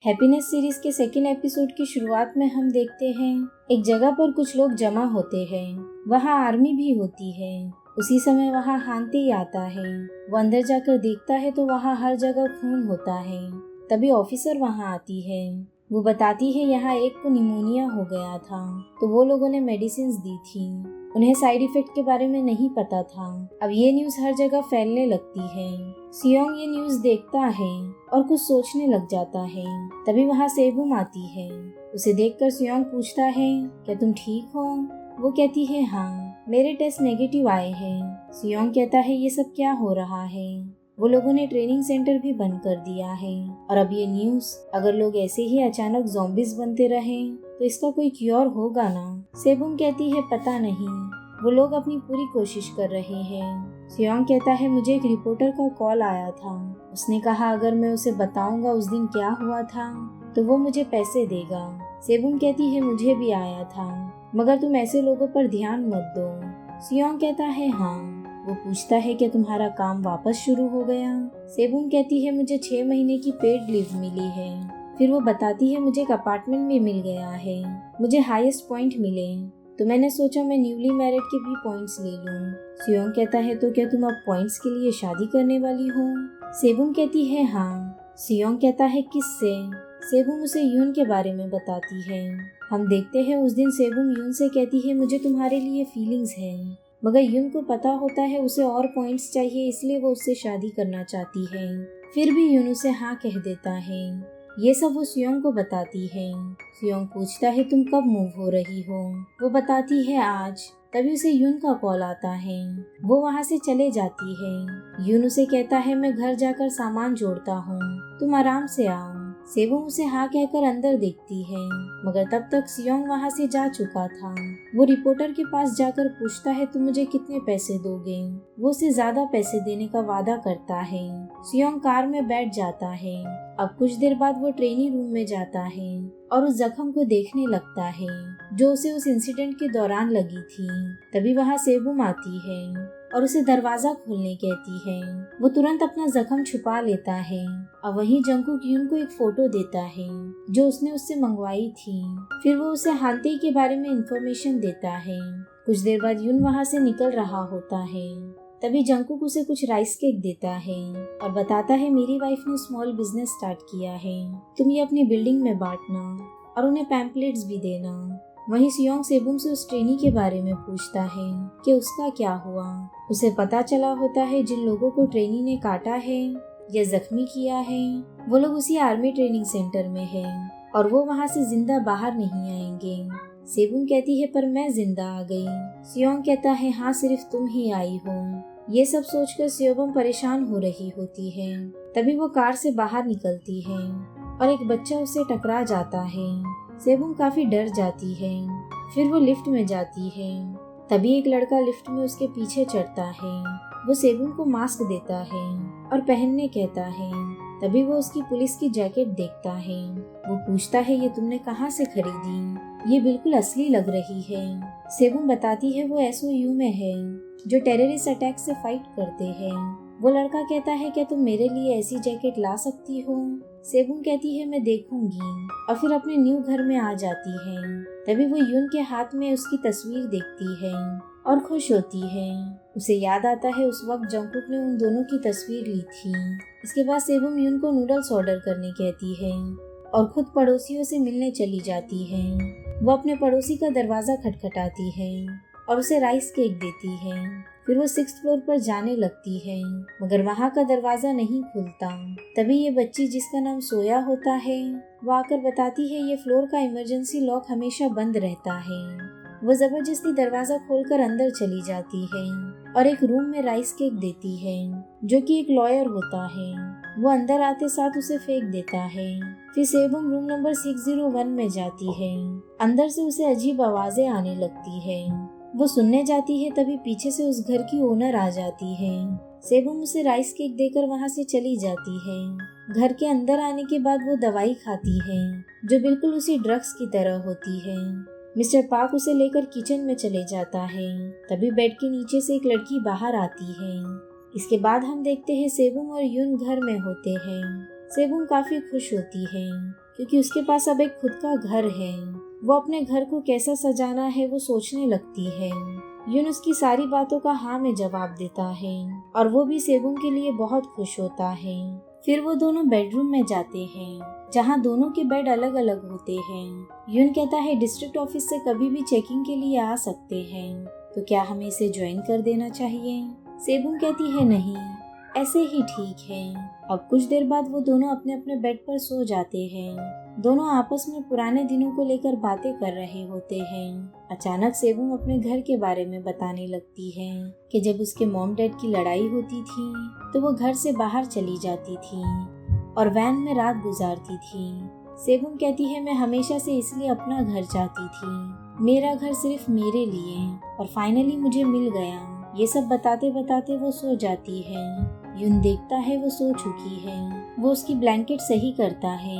Happiness series के second episode की शुरुआत में हम देखते हैं एक जगह पर कुछ लोग जमा होते हैं। वहाँ आर्मी भी होती है। उसी समय वहाँ हांती आता है। वो अंदर जाकर देखता है तो वहाँ हर जगह खून होता है। तभी ऑफिसर वहाँ आती है। वो बताती है यहाँ एक को निमोनिया हो गया था तो वो लोगों ने मेडिसिन दी थी। उन्हें साइड इफेक्ट के बारे में नहीं पता था। अब ये न्यूज हर जगह फैलने लगती है। सियोंग ये न्यूज देखता है और कुछ सोचने लग जाता है। तभी वहाँ सेबुम आती है। उसे देखकर सियोंग पूछता है, क्या तुम ठीक हो? वो कहती है, हाँ, मेरे टेस्ट नेगेटिव आए हैं। सियोंग कहता है, ये सब क्या हो रहा है? वो लोगों ने ट्रेनिंग सेंटर भी बंद कर दिया है। और अब ये न्यूज, अगर लोग ऐसे ही अचानक ज़ॉम्बीज बनते रहें तो इसका कोई क्योर होगा ना? सेबुम कहती है, पता नहीं, वो लोग अपनी पूरी कोशिश कर रहे हैं। सियोंग कहता है, मुझे एक रिपोर्टर का कॉल आया था। उसने कहा अगर मैं उसे बताऊंगा उस दिन क्या हुआ था तो वो मुझे पैसे देगा। सेबुम कहती है, मुझे भी आया था, मगर तुम ऐसे लोगों पर ध्यान मत दो। सियोंग कहता है, हाँ। वो पूछता है, क्या तुम्हारा काम वापस शुरू हो गया? सेबुम कहती है, मुझे 6 महीने की पेड लीव मिली है। फिर वो बताती है, मुझे एक अपार्टमेंट भी मिल गया है। मुझे हाईएस्ट पॉइंट मिले तो मैंने सोचा मैं न्यूली मैरिड के भी पॉइंट्स ले लूं। सियोंग कहता है, तो क्या तुम अब पॉइंट्स के लिए शादी करने वाली हो? सेबुम कहती है, हाँ। सियोंग कहता है, किससे? सेबुम उसे यून के बारे में बताती है। हम देखते हैं उस दिन सेबुम यून से कहती है, मुझे तुम्हारे लिए फीलिंग्स है। मगर यून को पता होता है उसे और पॉइंट्स चाहिए, इसलिए वो उससे शादी करना चाहती है। फिर भी यून उसे हाँ कह देता है। ये सब वो सियोंग को बताती है। सियोंग पूछता है, तुम कब मूव हो रही हो? वो बताती है, आज। तभी उसे यून का कॉल आता है। वो वहाँ से चले जाती है। यून उसे कहता है, मैं घर जाकर सामान जोड़ता हूँ, तुम आराम से आओ। सेबुम उसे हाँ कहकर अंदर देखती है, मगर तब तक सियोंग वहाँ से जा चुका था। वो रिपोर्टर के पास जाकर पूछता है, तुम मुझे कितने पैसे दोगे? वो उसे ज्यादा पैसे देने का वादा करता है। सियोंग कार में बैठ जाता है। अब कुछ देर बाद वो ट्रेनिंग रूम में जाता है और उस जख्म को देखने लगता है जो उसे उस इंसिडेंट के दौरान लगी थी। तभी वहाँ सेबुम आती है और उसे दरवाजा खोलने कहती है। वो तुरंत अपना जख्म छुपा लेता है। अब वहीं जंगकुक यून को एक फोटो देता है जो उसने उससे मंगवाई थी। फिर वो उसे हांते के बारे में इंफॉर्मेशन देता है। कुछ देर बाद यून वहाँ से निकल रहा होता है। तभी जंगकुक उसे कुछ राइस केक देता है और बताता है, मेरी वाइफ ने स्मॉल बिजनेस स्टार्ट किया है, तुम ये अपनी बिल्डिंग में बांटना और उन्हें पैम्पलेट्स भी देना। वहीं सियोंग सेबुम से उस ट्रेनी के बारे में पूछता है कि उसका क्या हुआ। उसे पता चला होता है जिन लोगों को ट्रेनी ने काटा है या जख्मी किया है वो लोग उसी आर्मी ट्रेनिंग सेंटर में है और वो वहाँ से जिंदा बाहर नहीं आएंगे। सेबुम कहती है, पर मैं जिंदा आ गई। सियोंग कहता है, हाँ, सिर्फ तुम ही आई हो। ये सब सोचकर सेबुम परेशान हो रही होती है। तभी वो कार से बाहर निकलती है और एक बच्चा उसे टकरा जाता है। सेबुम काफी डर जाती है। फिर वो लिफ्ट में जाती है। तभी एक लड़का लिफ्ट में उसके पीछे चढ़ता है। वो सेबुम को मास्क देता है और पहनने कहता है। तभी वो उसकी पुलिस की जैकेट देखता है। वो पूछता है, ये तुमने कहाँ से खरीदी? ये बिल्कुल असली लग रही है। सेबुम बताती है, वो एसओयू में है जो टेररिस्ट अटैक से फाइट करते हैं। वो लड़का कहता है, क्या तुम मेरे लिए ऐसी जैकेट ला सकती हो? सेबुम कहती है, मैं देखूंगी, और फिर अपने न्यू घर में आ जाती है। तभी वो यून के हाथ में उसकी तस्वीर देखती है और खुश होती है। उसे याद आता है उस वक्त जंगकुक ने उन दोनों की तस्वीर ली थी। इसके बाद सेबुम यून को नूडल्स ऑर्डर करने कहती है और खुद पड़ोसियों से मिलने चली जाती है। वो अपने पड़ोसी का दरवाजा खटखटाती है और उसे राइस केक देती है। फिर वो 6th फ्लोर पर जाने लगती है, मगर वहाँ का दरवाजा नहीं खुलता। तभी ये बच्ची जिसका नाम सोया होता है वो आकर बताती है, ये फ्लोर का इमरजेंसी लॉक हमेशा बंद रहता है। वो जबरदस्ती दरवाजा खोलकर अंदर चली जाती है और एक रूम में राइस केक देती है जो कि एक लॉयर होता है। वो अंदर आते साथ उसे फेंक देता है। फिर सेबुम रूम नंबर 601 में जाती है। अंदर से उसे अजीब आवाजें आने लगती है। वो सुनने जाती है, तभी पीछे से उस घर की ओनर आ जाती है। सेबुम उसे राइस केक देकर वहाँ से चली जाती है। घर के अंदर आने के बाद वो दवाई खाती है जो बिल्कुल उसी ड्रग्स की तरह होती है। मिस्टर पार्क उसे लेकर किचन में चले जाता है। तभी बेड के नीचे से एक लड़की बाहर आती है। इसके बाद हम देखते हैं सेबुम और यून घर में होते हैं। सेबुम काफी खुश होती है क्योंकि उसके पास अब एक खुद का घर है। वो अपने घर को कैसा सजाना है वो सोचने लगती है। यून उसकी सारी बातों का हाँ में जवाब देता है और वो भी सेबुम के लिए बहुत खुश होता है। फिर वो दोनों बेडरूम में जाते हैं जहाँ दोनों के बेड अलग अलग होते हैं। यून कहता है डिस्ट्रिक्ट ऑफिस से कभी भी चेकिंग के लिए आ सकते हैं, तो क्या हमें इसे ज्वाइन कर देना चाहिए? सेबुम कहती है नहीं, ऐसे ही ठीक है। अब कुछ देर बाद वो दोनों अपने अपने बेड पर सो जाते हैं। दोनों आपस में पुराने दिनों को लेकर बातें कर रहे होते हैं। अचानक सेबुम अपने घर के बारे में बताने लगती है कि जब उसके मॉम डैड की लड़ाई होती थी तो वो घर से बाहर चली जाती थी और वैन में रात गुजारती थी। सेबुम कहती है मैं हमेशा से इसलिए अपना घर चाहती थी, मेरा घर सिर्फ मेरे लिए, और फाइनली मुझे मिल गया। ये सब बताते बताते वो सो जाती है। यून देखता है वो सो चुकी है। वो उसकी ब्लैंकेट सही करता है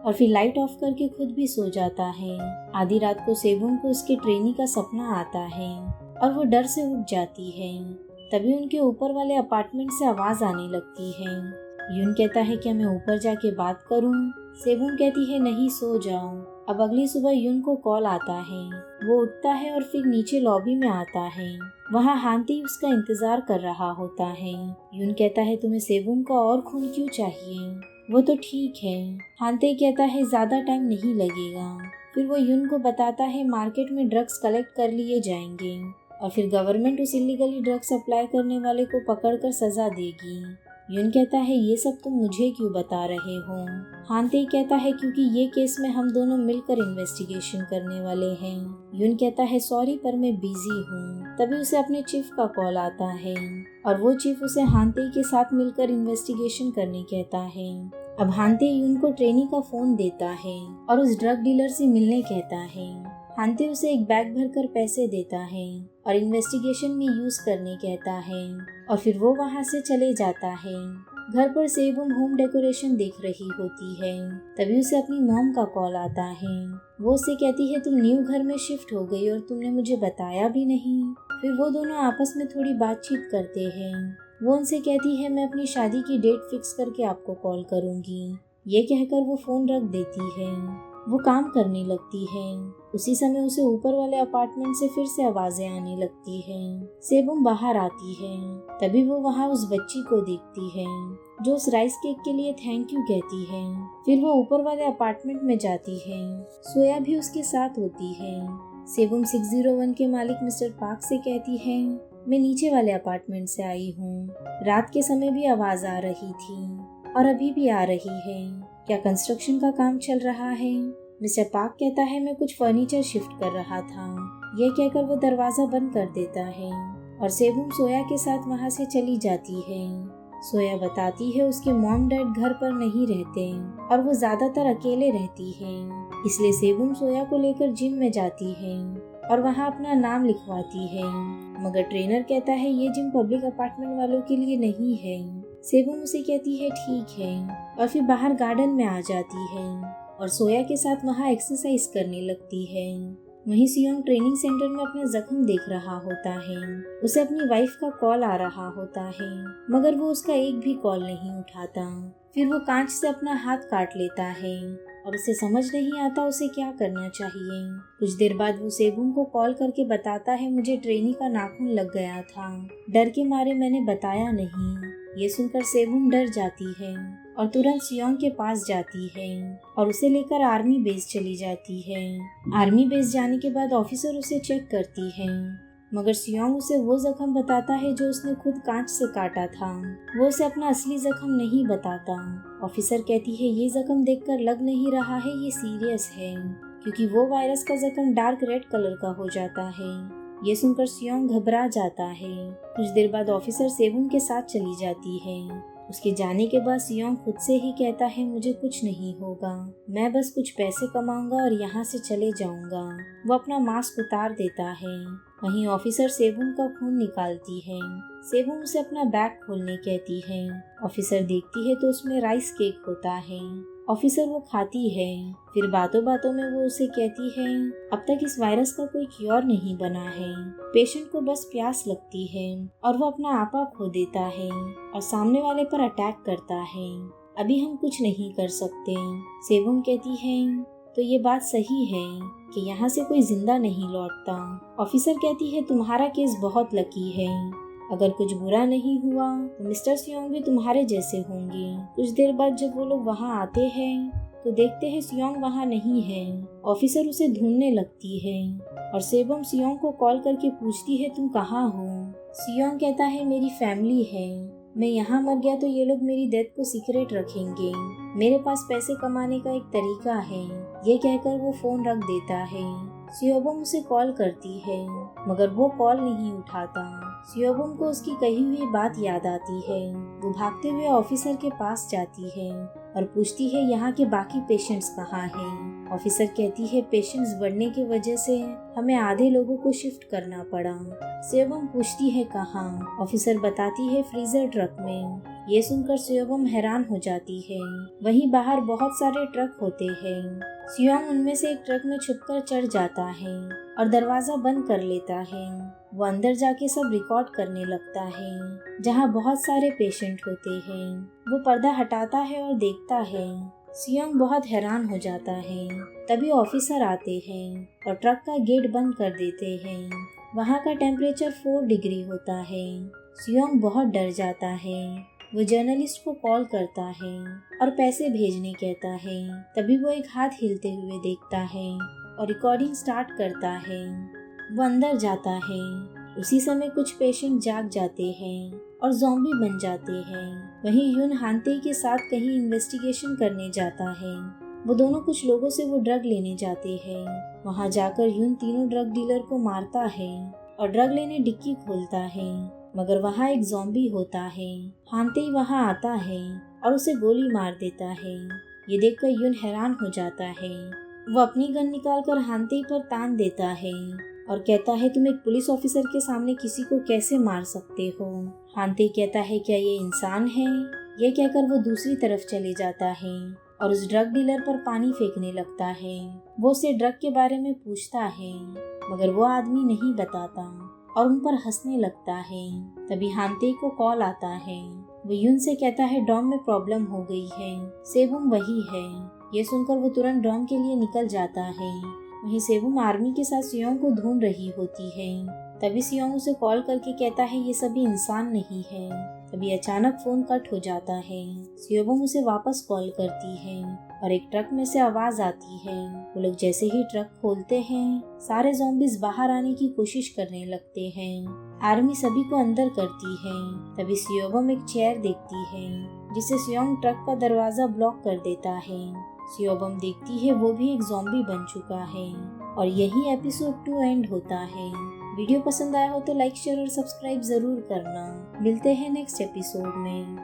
और फिर लाइट ऑफ करके खुद भी सो जाता है। आधी रात को सेबुम को उसके ट्रेनी का सपना आता है और वो डर से उठ जाती है। तभी उनके ऊपर वाले अपार्टमेंट से आवाज आने लगती है। यून कहता है क्या मैं ऊपर जाके बात करूं? सेबुम कहती है नहीं, सो जाओ। अब अगली सुबह यून को कॉल आता है। वो उठता है और फिर नीचे लॉबी में आता है। वहाँ हांती उसका इंतजार कर रहा होता है। यून कहता है तुम्हें सेबुम का और खून क्यों चाहिए? वो तो ठीक है। हांते कहता है ज्यादा टाइम नहीं लगेगा। फिर वो यून को बताता है मार्केट में ड्रग्स कलेक्ट कर लिए जाएंगे और फिर गवर्नमेंट उस इलीगली ड्रग्स सप्लाई करने वाले को पकड़कर सजा देगी। यून कहता है ये सब तुम मुझे क्यों बता रहे हो? हांते कहता है क्योंकि ये केस में हम दोनों मिलकर इन्वेस्टिगेशन करने वाले हैं। यून कहता है सॉरी पर मैं बिजी हूँ। तभी उसे अपने चीफ का कॉल आता है और वो चीफ उसे हांते के साथ मिलकर इन्वेस्टिगेशन करने कहता है। अब हांते यून को ट्रेनी का फोन देता है और उस ड्रग डीलर से मिलने कहता है। हांते उसे एक बैग भरकर पैसे देता है और इन्वेस्टिगेशन में यूज करने कहता है और फिर वो वहाँ से चले जाता है। घर पर सेबुम होम डेकोरेशन देख रही होती है। तभी उसे अपनी मॉम का कॉल आता है। वो उसे कहती है तुम न्यू घर में शिफ्ट हो गई और तुमने मुझे बताया भी नहीं। फिर वो दोनों आपस में थोड़ी बातचीत करते हैं। वो उनसे कहती है मैं अपनी शादी की डेट फिक्स करके आपको कॉल करूंगी। ये कहकर वो फोन रख देती है। वो काम करने लगती है। उसी समय उसे ऊपर वाले अपार्टमेंट से फिर से आवाजें आने लगती हैं। सेबुम बाहर आती है। तभी वो वहाँ उस बच्ची को देखती है जो उस राइस केक के लिए थैंक यू कहती है। फिर वो ऊपर वाले अपार्टमेंट में जाती है। सोया भी उसके साथ होती है। सेबुम 601 के मालिक मिस्टर पार्क से कहती है मैं नीचे वाले अपार्टमेंट से आई हूँ। रात के समय भी आवाज आ रही थी और अभी भी आ रही है। क्या कंस्ट्रक्शन का काम चल रहा है? मिस्टर पार्क कहता है मैं कुछ फर्नीचर शिफ्ट कर रहा था। यह कहकर वो दरवाजा बंद कर देता है और सेबुम सोया के साथ वहाँ से चली जाती है। सोया बताती है उसके मॉम डैड घर पर नहीं रहते और वो ज्यादातर अकेले रहती है, इसलिए सेबुम सोया को लेकर जिम में जाती है और वहाँ अपना नाम लिखवाती है। मगर ट्रेनर कहता है ये जिम पब्लिक अपार्टमेंट वालों के लिए नहीं है। सेबुम उसे कहती है ठीक है और फिर बाहर गार्डन में आ जाती है और सोया के साथ वहाँ एक्सरसाइज करने लगती है। वहीं सियोंग ट्रेनिंग सेंटर में अपना जख्म देख रहा होता है। उसे अपनी वाइफ का कॉल आ रहा होता है मगर वो उसका एक भी कॉल नहीं उठाता। फिर वो कांच से अपना हाथ काट लेता है और उसे समझ नहीं आता उसे क्या करना चाहिए। कुछ देर बाद वो सेबुम को कॉल करके बताता है मुझे ट्रेनी का नाखून लग गया था, डर के मारे मैंने बताया नहीं। ये सुनकर सेबुम डर जाती है और तुरंत सियोंग के पास जाती है और उसे लेकर आर्मी बेस चली जाती है। आर्मी बेस जाने के बाद ऑफिसर उसे चेक करती है मगर सियोंग उसे वो जख्म बताता है जो उसने खुद कांच से काटा था। वो उसे अपना असली जख्म नहीं बताता। ऑफिसर कहती है ये जख्म देखकर लग नहीं रहा है ये सीरियस है, क्योंकि वो वायरस का जख्म डार्क रेड कलर का हो जाता है। ये सुनकर सियोंग घबरा जाता है। कुछ देर बाद ऑफिसर सेबुम के साथ चली जाती है। उसके जाने के बाद सियोंग खुद से ही कहता है मुझे कुछ नहीं होगा, मैं बस कुछ पैसे कमाऊंगा और यहाँ से चले जाऊंगा। वो अपना मास्क उतार देता है। वहीं ऑफिसर सेबुम का खून निकालती है। सेबुम उसे अपना बैग खोलने कहती है। ऑफिसर देखती है तो उसमें राइस केक होता है। ऑफिसर वो खाती है। फिर बातों बातों में वो उसे कहती है अब तक इस वायरस का कोई क्योर नहीं बना है, पेशेंट को बस प्यास लगती है और वो अपना आपा खो देता है और सामने वाले पर अटैक करता है। अभी हम कुछ नहीं कर सकते। सेबुम कहती है तो ये बात सही है कि यहाँ से कोई जिंदा नहीं लौटता। ऑफिसर कहती है तुम्हारा केस बहुत लकी है, अगर कुछ बुरा नहीं हुआ तो मिस्टर सियोंग भी तुम्हारे जैसे होंगे। कुछ देर बाद जब वो लोग वहाँ आते हैं तो देखते हैं सियोंग वहाँ नहीं है। ऑफिसर उसे ढूंढने लगती है और सेबम सियोंग को कॉल करके पूछती है तुम कहाँ हो। सियोंग कहता है मेरी फैमिली है, मैं यहाँ मर गया तो ये लोग मेरी डेथ को सीक्रेट रखेंगे, मेरे पास पैसे कमाने का एक तरीका है। ये कहकर वो फोन रख देता है। सियोबम उसे कॉल करती है मगर वो कॉल नहीं उठाता। सियोबम को उसकी कही हुई बात याद आती है। वो भागते हुए ऑफिसर के पास जाती है और पूछती है यहाँ के बाकी पेशेंट्स कहाँ हैं। ऑफिसर कहती है पेशेंट्स बढ़ने की वजह से हमें आधे लोगों को शिफ्ट करना पड़ा। सियोबम पूछती है कहाँ। ऑफिसर बताती है फ्रीजर ट्रक में। ये सुनकर सियोबम हैरान हो जाती है। वहीं बाहर बहुत सारे ट्रक होते हैं। सियोंग उनमें से एक ट्रक में छुपकर चढ़ जाता है और दरवाजा बंद कर लेता है। वो अंदर जाके सब रिकॉर्ड करने लगता है जहाँ बहुत सारे पेशेंट होते हैं। वो पर्दा हटाता है और देखता है। सियोंग बहुत हैरान हो जाता है। तभी ऑफिसर आते हैं और ट्रक का गेट बंद कर देते हैं। वहाँ का टेम्परेचर 4 डिग्री होता है। सियोंग बहुत डर जाता है। वो जर्नलिस्ट को कॉल करता है और पैसे भेजने कहता है। तभी वो एक हाथ हिलते हुए देखता है और रिकॉर्डिंग स्टार्ट करता है। वो अंदर जाता है। उसी समय कुछ पेशेंट जाग जाते हैं और ज़ॉम्बी बन जाते हैं। वहीं यून हानते के साथ कहीं इन्वेस्टिगेशन करने जाता है। वो दोनों कुछ लोगों से वो ड्रग लेने जाते हैं। वहाँ जाकर यून तीनों ड्रग डीलर को मारता है और ड्रग लेने डिक्की खोलता है, मगर वहाँ एक ज़ॉम्बी होता है। हानते ही वहाँ आता है और उसे गोली मार देता है। ये देखकर यून हैरान हो जाता है। वो अपनी गन निकालकर हानते पर तान देता है और कहता है तुम एक पुलिस ऑफिसर के सामने किसी को कैसे मार सकते हो। हानते कहता है क्या ये इंसान है। ये कहकर वो दूसरी तरफ चले जाता है और उस ड्रग डीलर पर पानी फेंकने लगता है। वो उसे ड्रग के बारे में पूछता है मगर वो आदमी नहीं बताता और उन पर हंसने लगता है। तभी हानते को कॉल आता है। वो यून से कहता है डॉम में प्रॉब्लम हो गई है, सेबुम वही है। ये सुनकर वो तुरंत डॉम के लिए निकल जाता है। वहीं सेबुम आर्मी के साथ सियोंग को ढूंढ रही होती है। तभी सियोंग उसे कॉल करके कहता है ये सभी इंसान नहीं है। तभी अचानक फोन कट हो जाता है। सियोंग उसे वापस कॉल करती है और एक ट्रक में से आवाज आती है। वो लोग जैसे ही ट्रक खोलते हैं सारे ज़ॉम्बीज बाहर आने की कोशिश करने लगते हैं। आर्मी सभी को अंदर करती है। तभी सियोंग एक चेयर देखती है जिसे सियोंग ट्रक का दरवाजा ब्लॉक कर देता है। सियोंग देखती है वो भी एक ज़ॉम्बी बन चुका है और यही एपिसोड 2 एंड होता है। वीडियो पसंद आया हो तो लाइक शेयर और सब्सक्राइब जरूर करना। मिलते हैं नेक्स्ट एपिसोड में।